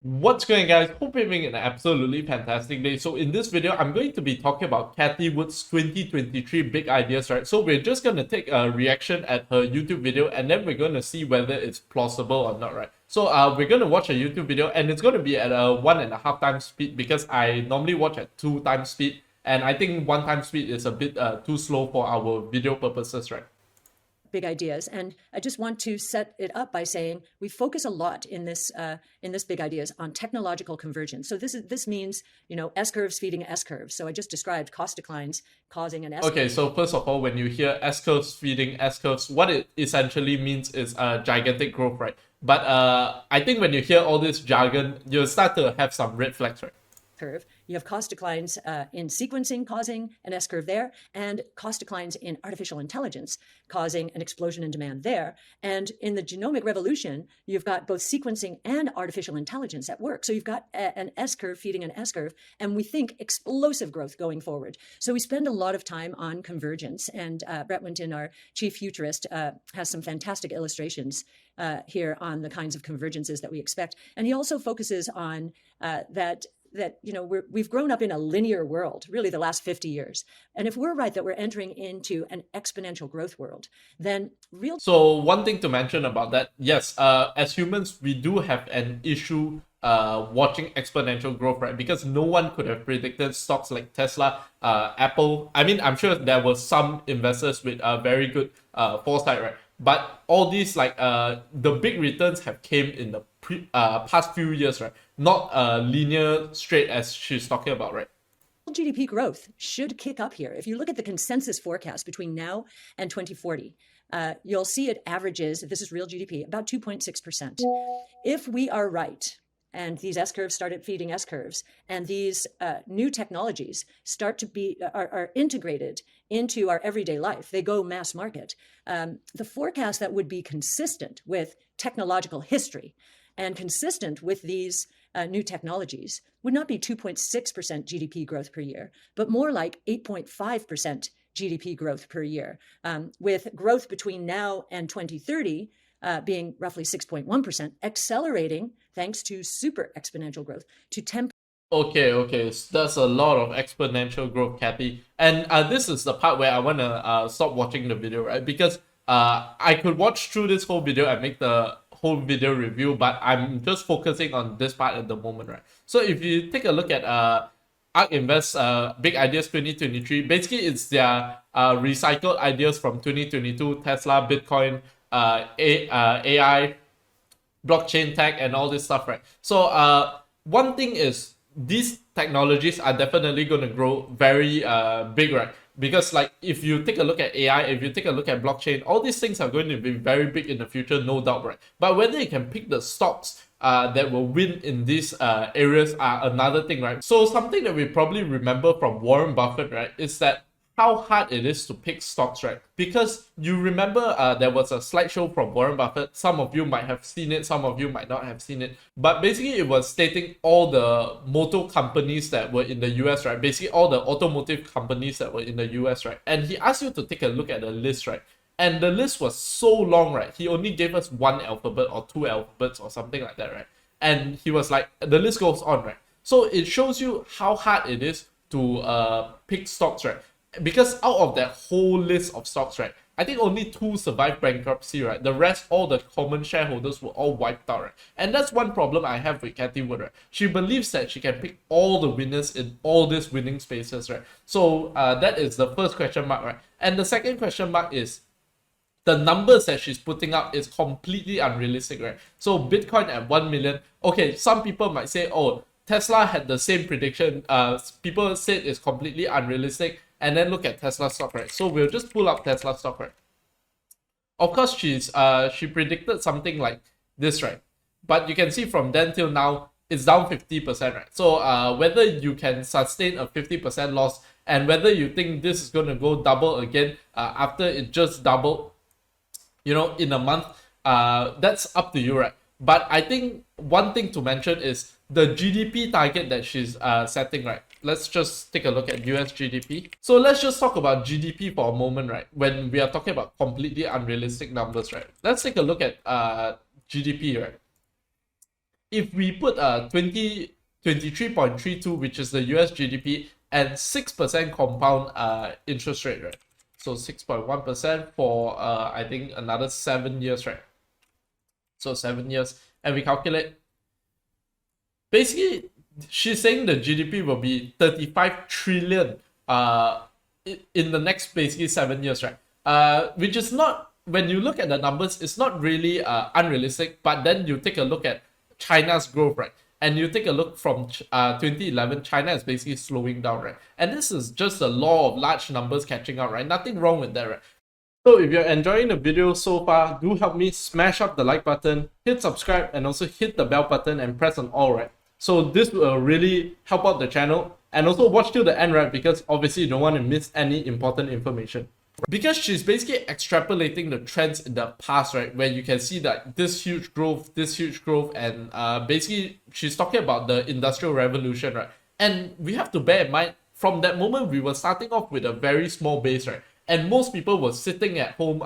What's going on, guys? Hope you're having an absolutely fantastic day. So in this video, I'm going to be talking about Cathie Wood's 2023 big ideas, right? So we're just going to take a reaction at her YouTube video and then we're going to see whether it's plausible or not, right? So we're going to watch a YouTube video and it's going to be at a 1.5 times speed because I normally watch at 2 times speed. And I think 1 time speed is a bit too slow for our video purposes, right? Big ideas, and I just want to set it up by saying we focus a lot in this big ideas on technological convergence. So this means, you know, S curves feeding S curves. So I just described cost declines causing an S curve. Okay, so first of all, when you hear S curves feeding S curves, what it essentially means is gigantic growth, right? But I think when you hear all this jargon, you'll start to have some red flags, right? Curve. You have cost declines in sequencing causing an S curve there, and cost declines in artificial intelligence causing an explosion in demand there. And in the genomic revolution, you've got both sequencing and artificial intelligence at work. So you've got an S curve feeding an S curve, and we think explosive growth going forward. So we spend a lot of time on convergence, and Brett Winton, our chief futurist, has some fantastic illustrations here on the kinds of convergences that we expect. And he also focuses on that you know we've grown up in a linear world really the last 50 years, and if we're right that we're entering into an exponential growth world, then So one thing to mention about that, yes, as humans we do have an issue watching exponential growth, right? Because no one could have predicted stocks like Tesla, Apple. I mean, I'm sure there were some investors with very good foresight, right? But all these the big returns have came in the past few years, right? Not linear straight as she's talking about, right? GDP growth should kick up here. If you look at the consensus forecast between now and 2040, you'll see it averages, this is real GDP, about 2.6%. If we are right, and these S curves started feeding S curves, and these new technologies start to are integrated into our everyday life, they go mass market, the forecast that would be consistent with technological history and consistent with these new technologies would not be 2.6% GDP growth per year, but more like 8.5% GDP growth per year, with growth between now and 2030 being roughly 6.1%, accelerating thanks to super exponential growth to 10%. Okay, so that's a lot of exponential growth, Cathie. And this is the part where I want to stop watching the video, right? Because I could watch through this whole video and make the whole video review, but I'm just focusing on this part at the moment, right? So if you take a look at ARK Invest Big Ideas 2023, basically it's their recycled ideas from 2022, Tesla, Bitcoin, AI, blockchain tech, and all this stuff, right? So one thing is these technologies are definitely going to grow very big, right? Because like if you take a look at AI, if you take a look at blockchain, all these things are going to be very big in the future, no doubt, right? But whether you can pick the stocks that will win in these areas are another thing, right? So something that we probably remember from Warren Buffett, right, is that how hard it is to pick stocks, right? Because you remember there was a slideshow from Warren Buffett. Some of you might have seen it, some of you might not have seen it. But basically it was stating all the motor companies that were in the US, right? Basically all the automotive companies that were in the US, right? And he asked you to take a look at the list, right? And the list was so long, right? He only gave us 1 alphabet or 2 alphabets or something like that, right? And he was like, the list goes on, right? So it shows you how hard it is to pick stocks, right? Because out of that whole list of stocks, right, I think only 2 survived bankruptcy, right? The rest, all the common shareholders were all wiped out, right? And that's one problem I have with Cathie Wood, right? She believes that she can pick all the winners in all these winning spaces, right? So that is the first question mark, right? And the second question mark is the numbers that she's putting up is completely unrealistic, right? So Bitcoin at 1 million, okay, some people might say, oh, Tesla had the same prediction. People said it's completely unrealistic. And then look at Tesla stock, right? So we'll just pull up Tesla stock, right? Of course, she predicted something like this, right? But you can see from then till now, it's down 50%, right? So whether you can sustain a 50% loss and whether you think this is going to go double again after it just doubled, you know, in a month, that's up to you, right? But I think one thing to mention is the GDP target that she's setting, right? Let's just take a look at US GDP. So let's just talk about GDP for a moment, right? When we are talking about completely unrealistic numbers, right? Let's take a look at GDP, right? if we put 23.32, which is the US GDP, and 6% compound interest rate, right? So 6.1% for I think another 7 years, right? So 7 years, and we calculate. Basically, she's saying the GDP will be 35 trillion in the next basically 7 years, right? Which is not, when you look at the numbers, it's not really unrealistic. But then you take a look at China's growth, right? And you take a look from 2011, China is basically slowing down, right? And this is just the law of large numbers catching up, right? Nothing wrong with that, right? So if you're enjoying the video so far, do help me smash up the like button, hit subscribe, and also hit the bell button and press on all, right? So this will really help out the channel. And also watch till the end, right? Because obviously you don't want to miss any important information. Because she's basically extrapolating the trends in the past, right? Where you can see that this huge growth, and basically she's talking about the Industrial Revolution, right? And we have to bear in mind, from that moment, we were starting off with a very small base, right? And most people were sitting at home,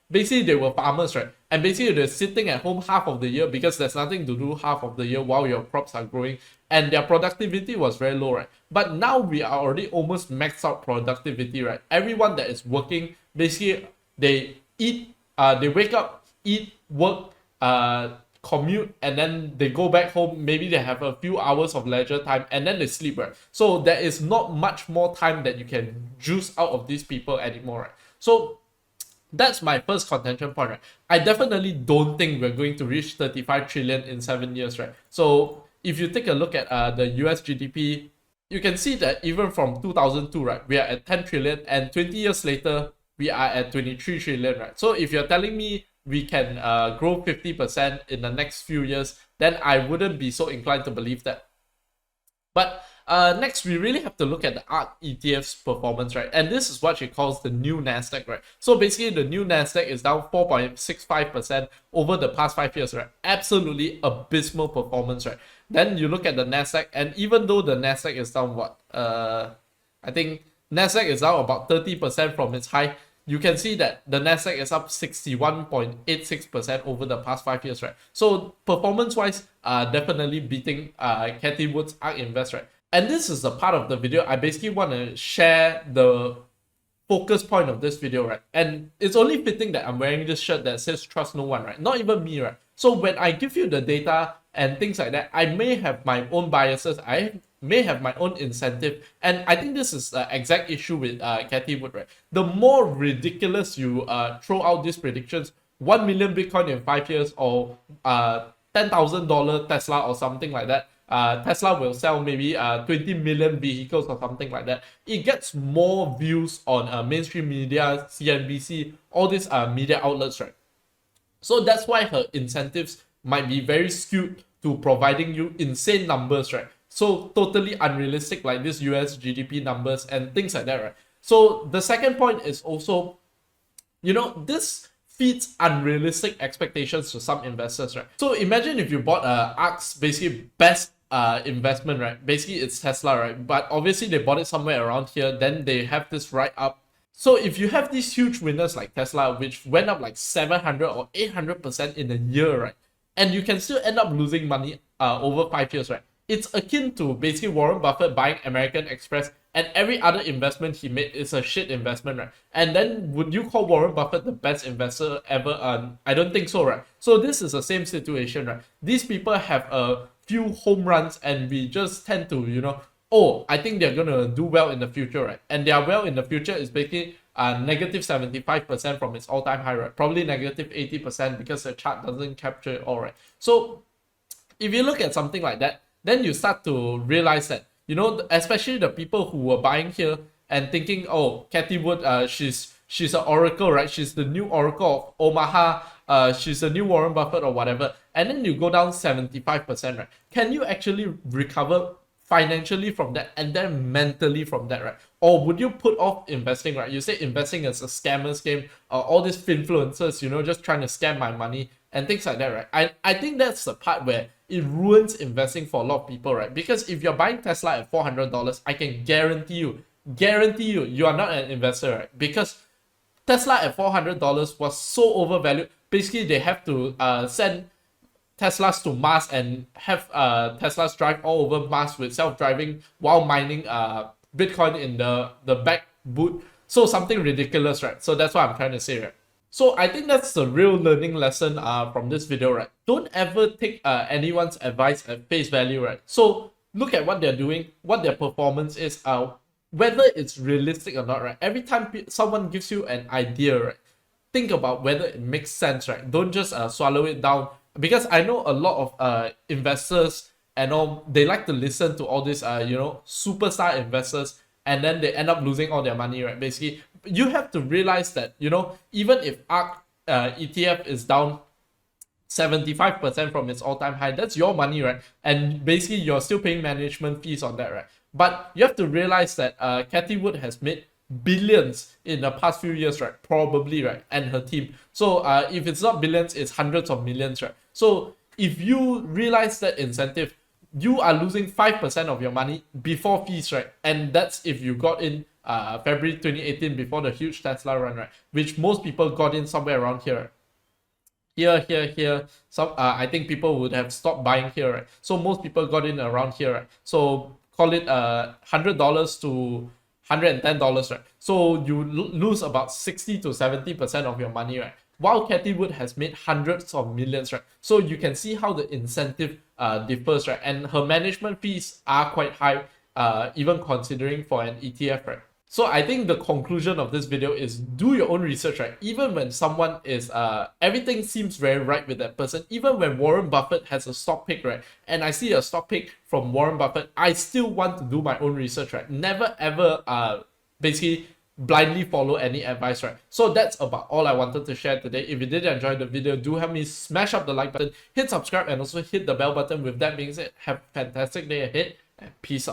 basically they were farmers, right? And basically they're sitting at home half of the year because there's nothing to do half of the year while your crops are growing, and their productivity was very low, right? But now we are already almost maxed out productivity, right? Everyone that is working, basically they eat, they wake up, eat, work, commute, and then they go back home. Maybe they have a few hours of leisure time and then they sleep, right? So there is not much more time that you can juice out of these people anymore, right? So that's my first contention point, right? I definitely don't think we're going to reach 35 trillion in 7 years, right? So if you take a look at the US GDP, you can see that even from 2002, right, we are at 10 trillion, and 20 years later, we are at 23 trillion, right? So if you're telling me we can grow 50% in the next few years, then I wouldn't be so inclined to believe that. But next, we really have to look at the ARK ETF's performance, right? And this is what she calls the new NASDAQ, right? So basically, the new NASDAQ is down 4.65% over the past 5 years, right? Absolutely abysmal performance, right? Then you look at the NASDAQ, and even though the NASDAQ is down, what? I think NASDAQ is down about 30% from its high. You can see that the NASDAQ is up 61.86% over the past 5 years, right? So performance-wise, definitely beating Cathie Wood's ARK Invest, right? And this is the part of the video I basically want to share the focus point of this video, right? And it's only fitting that I'm wearing this shirt that says trust no one, right? Not even me, right? So when I give you the data and things like that, I may have my own biases, I may have my own incentive, and I think this is the exact issue with Cathie Wood, right? The more ridiculous you throw out these predictions, 1 million Bitcoin in 5 years, or $10,000 Tesla or something like that, Tesla will sell maybe 20 million vehicles or something like that. It gets more views on mainstream media, CNBC, all these media outlets, right? So that's why her incentives might be very skewed to providing you insane numbers, right? So totally unrealistic, like this US GDP numbers and things like that, right? So the second point is also, this feeds unrealistic expectations to some investors, right? So imagine if you bought ARK's basically best investment, right? Basically it's Tesla, right? But obviously they bought it somewhere around here, then they have this right up. So if you have these huge winners like Tesla, which went up like 700 or 800% in a year, right? And you can still end up losing money over 5 years, right? It's akin to basically Warren Buffett buying American Express, and every other investment he made is a shit investment, right? And then would you call Warren Buffett the best investor ever? I don't think so, right? So this is the same situation, right? These people have a few home runs, and we just tend to, oh, I think they're gonna do well in the future, right? And their well in the future is basically negative 75% from its all-time high, right? Probably negative 80% because the chart doesn't capture it all, right? So if you look at something like that, then you start to realize that, especially the people who were buying here and thinking, oh, Cathie Wood, she's an oracle, right? She's the new oracle of Omaha. She's the new Warren Buffett or whatever. And then you go down 75%, right? Can you actually recover financially from that and then mentally from that, right? Or would you put off investing, right? You say investing is a scammer's game, all these influencers, just trying to scam my money and things like that, right? I think that's the part where it ruins investing for a lot of people, right? Because if you're buying Tesla at $400, I can guarantee you, you are not an investor, right? Because Tesla at $400 was so overvalued. Basically, they have to send Teslas to Mars and have Teslas drive all over Mars with self-driving while mining Bitcoin in the back boot. So something ridiculous, right? So that's what I'm trying to say, right? So I think that's the real learning lesson from this video, right? Don't ever take anyone's advice at face value, right? So look at what they're doing, what their performance is, whether it's realistic or not, right? Every time someone gives you an idea, right, think about whether it makes sense, right? Don't just swallow it down, because I know a lot of investors and all, they like to listen to all these superstar investors, and then they end up losing all their money, right? Basically, you have to realize that, even if ARK ETF is down 75% from its all-time high, that's your money, right? And basically you're still paying management fees on that, right? But you have to realize that Cathie Wood has made billions in the past few years, right? Probably, right? And her team. So if it's not billions, it's hundreds of millions, right? So if you realize that incentive, you are losing 5% of your money before fees, right? And that's if you got in February 2018 before the huge Tesla run, right? Which most people got in somewhere around here. Here. Some I think people would have stopped buying here, right? So most people got in around here, right? So call it $100 to $110, right? So you lose about 60 to 70% of your money, right? While Cathie Wood has made hundreds of millions, right? So you can see how the incentive differs, right? And her management fees are quite high, even considering for an ETF, right? So I think the conclusion of this video is do your own research, right? Even when someone is, everything seems very right with that person, even when Warren Buffett has a stock pick, right? And I see a stock pick from Warren Buffett, I still want to do my own research, right? Never ever, basically blindly follow any advice, right? So that's about all I wanted to share today. If you did enjoy the video, do help me smash up the like button, hit subscribe, and also hit the bell button. With that being said, have a fantastic day ahead, and peace out.